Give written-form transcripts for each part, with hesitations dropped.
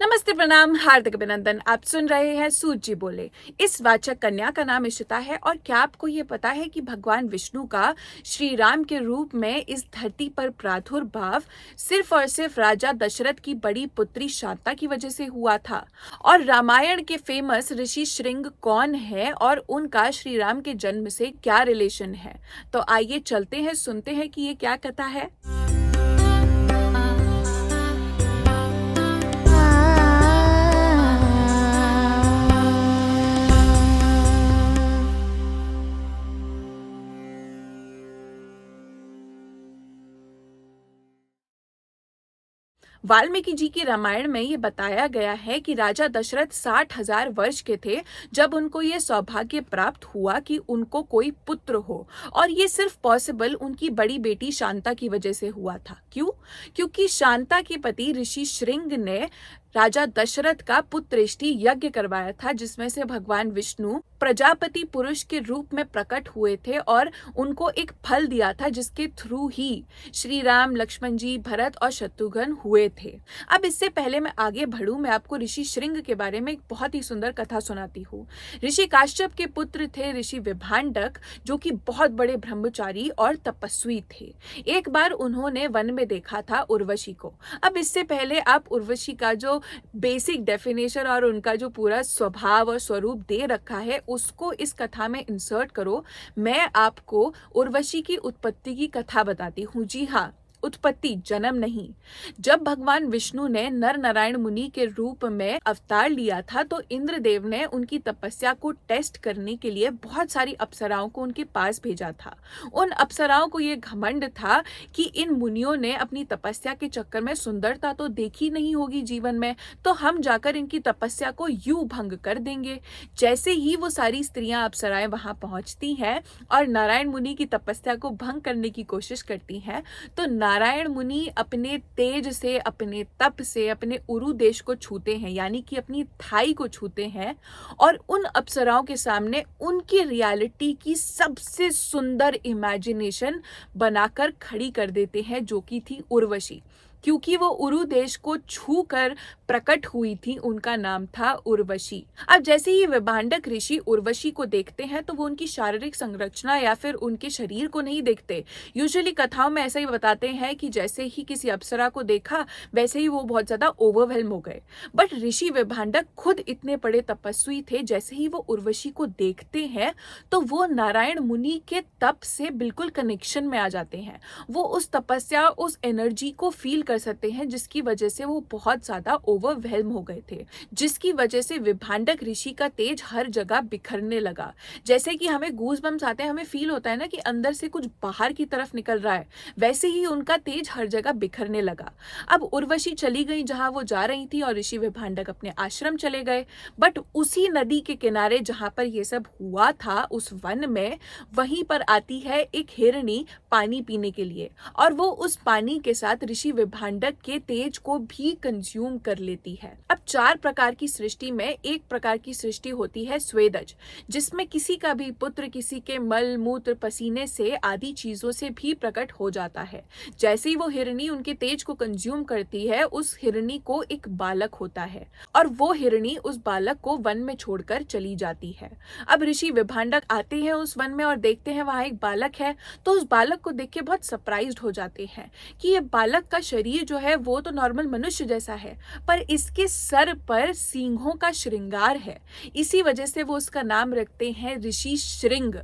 नमस्ते, प्रणाम, हार्दिक अभिनंदन। आप सुन रहे हैं सूत जी बोले। इस वाचक कन्या का नाम इशिता है। और क्या आपको ये पता है कि भगवान विष्णु का श्री राम के रूप में इस धरती पर प्रादुर्भाव सिर्फ और सिर्फ राजा दशरथ की बड़ी पुत्री शांता की वजह से हुआ था। और रामायण के फेमस ऋषि श्रृंग कौन है और उनका श्री राम के जन्म से क्या रिलेशन है? तो आइए चलते हैं, सुनते हैं कि ये क्या कथा है। वाल्मीकि जी की रामायण में ये बताया गया है कि राजा दशरथ 60,000 वर्ष के थे जब उनको ये सौभाग्य प्राप्त हुआ कि उनको कोई पुत्र हो। और ये सिर्फ पॉसिबल उनकी बड़ी बेटी शांता की वजह से हुआ था। क्यों? क्योंकि शांता के पति ऋषि श्रृंग ने राजा दशरथ का पुत्रेष्टि यज्ञ करवाया था, जिसमें से भगवान विष्णु प्रजापति पुरुष के रूप में प्रकट हुए थे और उनको एक फल दिया था जिसके थ्रू ही श्री राम, लक्ष्मण जी, भरत और शत्रुघ्न हुए थे। अब इससे पहले मैं आगे बढ़ूं, मैं आपको ऋषि श्रृंग के बारे में एक बहुत ही सुंदर कथा सुनाती हूँ। ऋषि काश्यप के पुत्र थे ऋषि विभांडक, जो कि बहुत बड़े ब्रह्मचारी और तपस्वी थे। एक बार उन्होंने वन में देखा था उर्वशी को। अब इससे पहले आप उर्वशी का जो बेसिक डेफिनेशन और उनका जो पूरा स्वभाव और स्वरूप दे रखा है उसको इस कथा में इंसर्ट करो। मैं आपको उर्वशी की उत्पत्ति की कथा बताती हूँ। जी हाँ, उत्पत्ति, जन्म नहीं। जब भगवान विष्णु ने नर नारायण मुनि के रूप में अवतार लिया था तो इंद्रदेव ने उनकी तपस्या को टेस्ट करने के लिए बहुत सारी अप्सराओं को उनके पास भेजा था। उन अप्सराओं को ये घमंड था कि इन मुनियों ने अपनी तपस्या के चक्कर में सुंदरता तो देखी नहीं होगी जीवन में, तो हम जाकर इनकी तपस्या को यूं भंग कर देंगे। जैसे ही वो सारी स्त्रियां अप्सराएं वहां पहुंचती हैं और नारायण मुनि की तपस्या को भंग करने की कोशिश करती हैं, तो नारायण मुनि अपने तेज से, अपने तप से अपने उरु देश को छूते हैं, यानी कि अपनी थाई को छूते हैं और उन अप्सराओं के सामने उनकी रियलिटी की सबसे सुंदर इमेजिनेशन बनाकर खड़ी कर देते हैं, जो कि थी उर्वशी। क्योंकि वो उरु देश को छू कर प्रकट हुई थी, उनका नाम था उर्वशी। अब जैसे ही विभांडक ऋषि उर्वशी को देखते हैं तो वो उनकी शारीरिक संरचना या फिर उनके शरीर को नहीं देखते। यूजुअली कथाओं में ऐसा ही बताते हैं कि जैसे ही किसी अप्सरा को देखा वैसे ही वो बहुत ज्यादा ओवरवेल्म हो गए। बट ऋषि विभांडक खुद इतने बड़े तपस्वी थे, जैसे ही वो उर्वशी को देखते हैं तो वो नारायण मुनि के तप से बिल्कुल कनेक्शन में आ जाते हैं। वो उस तपस्या, उस एनर्जी को फील कर सकते हैं, जिसकी वजह से वो बहुत ज्यादा ओवरवेल्म हो गए थे, जिसकी वजह से विभांडक ऋषि का तेज हर जगह बिखरने लगा। जैसे कि हमें गूज बम्स आते हैं, हमें फील होता है ना कि अंदर से कुछ बाहर की तरफ निकल रहा है, वैसे ही उनका तेज हर जगह बिखरने लगा। अब उर्वशी चली गई जहां वो जा रही थी और ऋषि विभांडक अपने आश्रम चले गए। बट उसी नदी के किनारे जहां पर ये सब हुआ था, उस वन में, वहीं पर आती है एक हिरणी पानी पीने के लिए, और वो उस पानी के साथ ऋषि विभांडक के तेज को भी कंज्यूम कर लेती है। अब 4 प्रकार की सृष्टि में एक प्रकार की सृष्टि होती है स्वेदज, जिसमें किसी का भी पुत्र किसी के मल मूत्र पसीने से आदि चीजों से भी प्रकट हो जाता है। जैसे ही वो हिरणी उनके तेज को कंज्यूम करती है, उस हिरणी को एक बालक होता है और वो हिरणी उस बालक को वन में छोड़कर चली जाती है। अब ऋषि विभांडक आते हैं उस वन में और देखते हैं वहां एक बालक है, तो उस बालक को देख के बहुत सरप्राइज्ड हो जाते हैं कि ये बालक का शरीर जो है वो तो नॉर्मल मनुष्य जैसा है, पर इसके सर पर सींगों का श्रृंगार है। इसी वजह से वो उसका नाम रखते हैं ऋषि श्रृंग।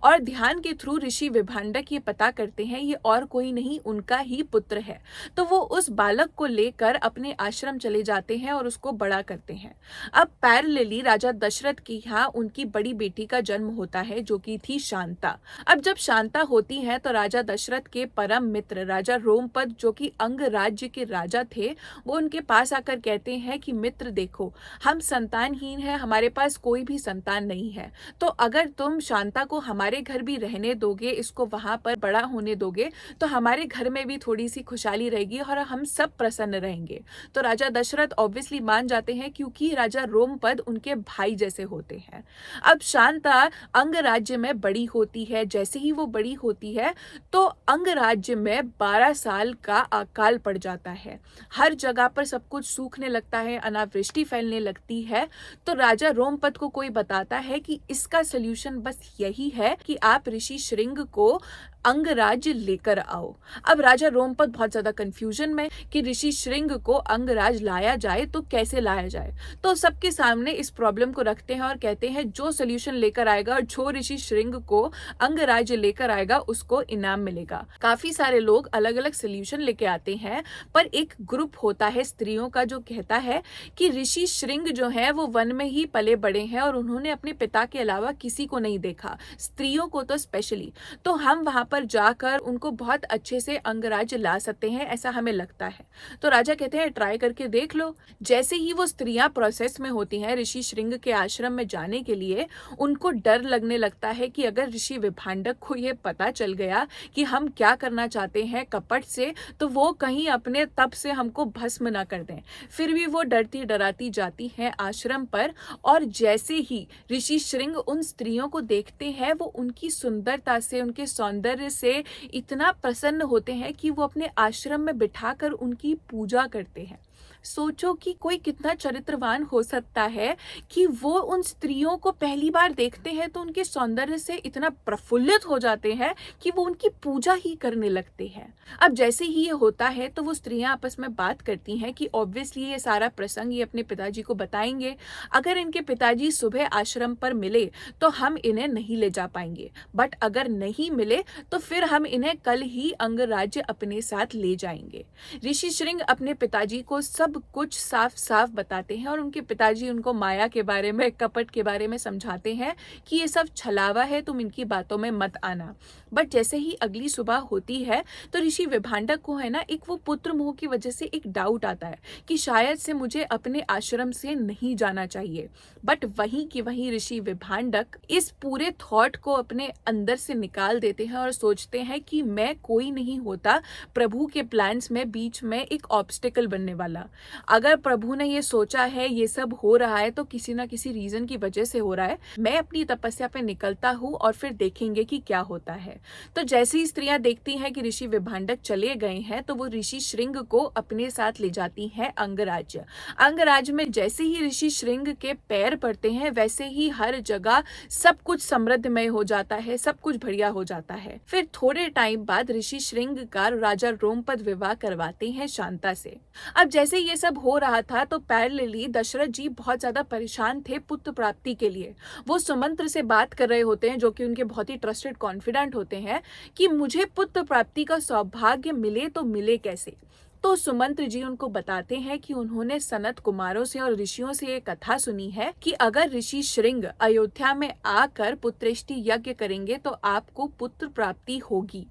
और ध्यान के थ्रू ऋषि विभांडक ये पता करते हैं ये और कोई नहीं, उनका ही पुत्र है। तो वो उस बालक को लेकर अपने आश्रम चले जाते हैं और उसको बड़ा करते हैं। अब पैरेलली राजा दशरथ की यहाँ उनकी बड़ी बेटी का जन्म होता है, जो कि थी शांता। अब जब शांता होती है तो राजा दशरथ के परम मित्र राजा रोमपद, जो कि अंग राज्य के राजा थे, वो उनके पास आकर कहते हैं कि मित्र देखो, हम संतानहीन हैं, हमारे पास कोई भी संतान नहीं है, तो अगर तुम शांता को हमारे घर भी रहने दोगे, इसको वहां पर बड़ा होने दोगे, तो हमारे घर में भी थोड़ी सी खुशहाली रहेगी और हम सब प्रसन्न रहेंगे। तो राजा दशरथ ऑब्वियसली मान जाते हैं, क्योंकि राजा रोमपद उनके भाई जैसे होते हैं। अब शांता अंग राज्य में बड़ी होती है। जैसे ही वो बड़ी होती है तो अंग राज्य में 12 साल का अकाल पड़ जाता है, हर जगह पर सब कुछ सूखने लगता है, अनावृष्टि फैलने लगती है। तो राजा रोमपद को कोई बताता है कि इसका सल्यूशन बस यही है कि आप ऋषि श्रृंग को अंगराज्य लेकर आओ। अब राजा रोमपद बहुत ज्यादा कंफ्यूजन में कि ऋषि श्रृंग को अंगराज लाया जाए तो कैसे लाया जाए। तो सबके सामने इस प्रॉब्लम को रखते हैं और कहते हैं जो सोल्यूशन लेकर आएगा और जो ऋषि श्रृंग को अंगराज्य लेकर आएगा उसको इनाम मिलेगा। काफी सारे लोग अलग अलग सोल्यूशन लेके आते हैं, पर एक ग्रुप होता है स्त्रियों का जो कहता है कि ऋषि श्रृंग जो है वो वन में ही पले बड़े हैं और उन्होंने अपने पिता के अलावा किसी को नहीं देखा, स्त्रियों को तो स्पेशली, तो हम वहां पर जाकर उनको बहुत अच्छे से अंगराज्य ला सकते हैं, ऐसा हमें लगता है। तो राजा कहते हैं ट्राई करके देख लो। जैसे ही वो स्त्रियां प्रोसेस में होती हैं ऋषि श्रृंग के आश्रम में जाने के लिए, उनको डर लगने लगता है कि अगर ऋषि विभांडक को ये पता चल गया कि हम क्या करना चाहते हैं कपट से, तो वो कहीं अपने तप से हमको भस्म ना कर दें। फिर भी वो डरती डराती जाती हैं आश्रम पर, और जैसे ही ऋषि श्रृंग उन स्त्रियों को देखते हैं वो उनकी सुंदरता से, उनके सौंदर्य से इतना प्रसन्न होते हैं कि वो अपने आश्रम में बिठाकर उनकी पूजा करते हैं। सोचो कि कोई कितना चरित्रवान हो सकता है कि वो उन स्त्रियों को पहली बार देखते हैं तो उनके सौंदर्य से इतना प्रफुल्लित हो जाते हैं कि वो उनकी पूजा ही करने लगते हैं। अब जैसे ही ये होता है तो वो स्त्रियां आपस में बात करती हैं कि ऑब्वियसली ये सारा प्रसंग ये अपने पिताजी को बताएंगे। अगर इनके पिताजी सुबह आश्रम पर मिले तो हम इन्हें नहीं ले जा पाएंगे, बट अगर नहीं मिले तो फिर हम इन्हें कल ही अंगराज्य अपने साथ ले जाएंगे। ऋषि श्रृंग अपने पिताजी को सब कुछ साफ साफ बताते हैं और उनके पिताजी उनको माया के बारे में, कपट के बारे में समझाते हैं कि ये सब छलावा है, तुम इनकी बातों में मत आना। बट जैसे ही अगली सुबह होती है तो ऋषि विभांडक को है ना एक वो पुत्र मोह की वजह से एक डाउट आता है कि शायद से मुझे अपने आश्रम से नहीं जाना चाहिए। बट वहीं की वहीं ऋषि विभांडक इस पूरे थॉट को अपने अंदर से निकाल देते हैं और सोचते हैं कि मैं कोई नहीं होता प्रभु के प्लान्स में बीच में एक ऑब्स्टिकल बनने वाला। अगर प्रभु ने ये सोचा है ये सब हो रहा है तो किसी ना किसी रीजन की वजह से हो रहा है। मैं अपनी तपस्या पे निकलता हूँ और फिर देखेंगे कि क्या होता है। तो जैसे ही स्त्रियां देखती हैं कि ऋषि विभांडक चले गए हैं तो वो ऋषि श्रृंग को अपने साथ ले जाती हैं अंगराज्य। अंगराज्य में जैसे ही ऋषि श्रृंग के पैर पड़ते हैं वैसे ही हर जगह सब कुछ समृद्धमय हो जाता है, सब कुछ बढ़िया हो जाता है। फिर थोड़े टाइम बाद ऋषि श्रृंग का राजा रोमपद विवाह करवाते हैं शांता से। अब जैसे ये सब हो रहा था तो पैरेलली दशरथ जी बहुत ज्यादा परेशान थे पुत्र प्राप्ति के लिए। वो सुमंत्र से बात कर रहे होते हैं जो कि उनके बहुत ही ट्रस्टेड कॉन्फिडेंट होते हैं कि मुझे पुत्र प्राप्ति का सौभाग्य मिले तो मिले कैसे। तो सुमंत्र जी उनको बताते हैं कि उन्होंने सनत कुमारों से और ऋषियों से ये कथा सुनी है कि अगर ऋषि श्रृंग अयोध्या में आकर पुत्रेष्टि यज्ञ करेंगे तो आपको पुत्र प्राप्ति होगी।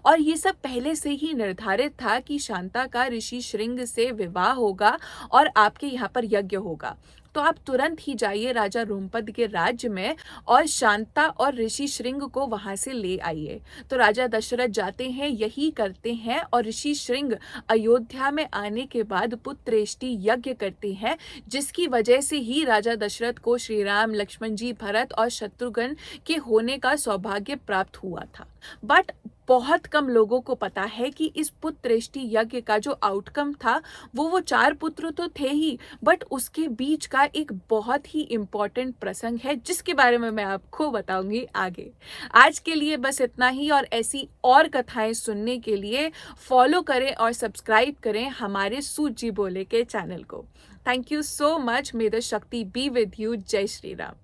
और ये सब पहले से ही निर्धारित था कि शांता का ऋषि श्रृंग से विवाह होगा और आपके यहाँ पर यज्ञ होगा। तो आप तुरंत ही जाइए राजा रोमपद के राज्य में और शांता और ऋषि श्रृंग को वहां से ले आइए। तो राजा दशरथ जाते हैं, यही करते हैं और ऋषि श्रृंग अयोध्या में आने के बाद पुत्रेष्टि यज्ञ करते हैं, जिसकी वजह से ही राजा दशरथ को श्री राम, लक्ष्मण जी, भरत और शत्रुघ्न के होने का सौभाग्य प्राप्त हुआ था। बट बहुत कम लोगों को पता है कि इस पुत्रेष्टि यज्ञ का जो आउटकम था वो 4 पुत्र तो थे ही, बट उसके बीच का एक बहुत ही इम्पोर्टेंट प्रसंग है जिसके बारे में मैं आपको बताऊंगी आगे। आज के लिए बस इतना ही, और ऐसी और कथाएं सुनने के लिए फॉलो करें और सब्सक्राइब करें हमारे सूत जी बोले के चैनल को। Thank you so much. May the शक्ति बी विद यू। जय श्री राम।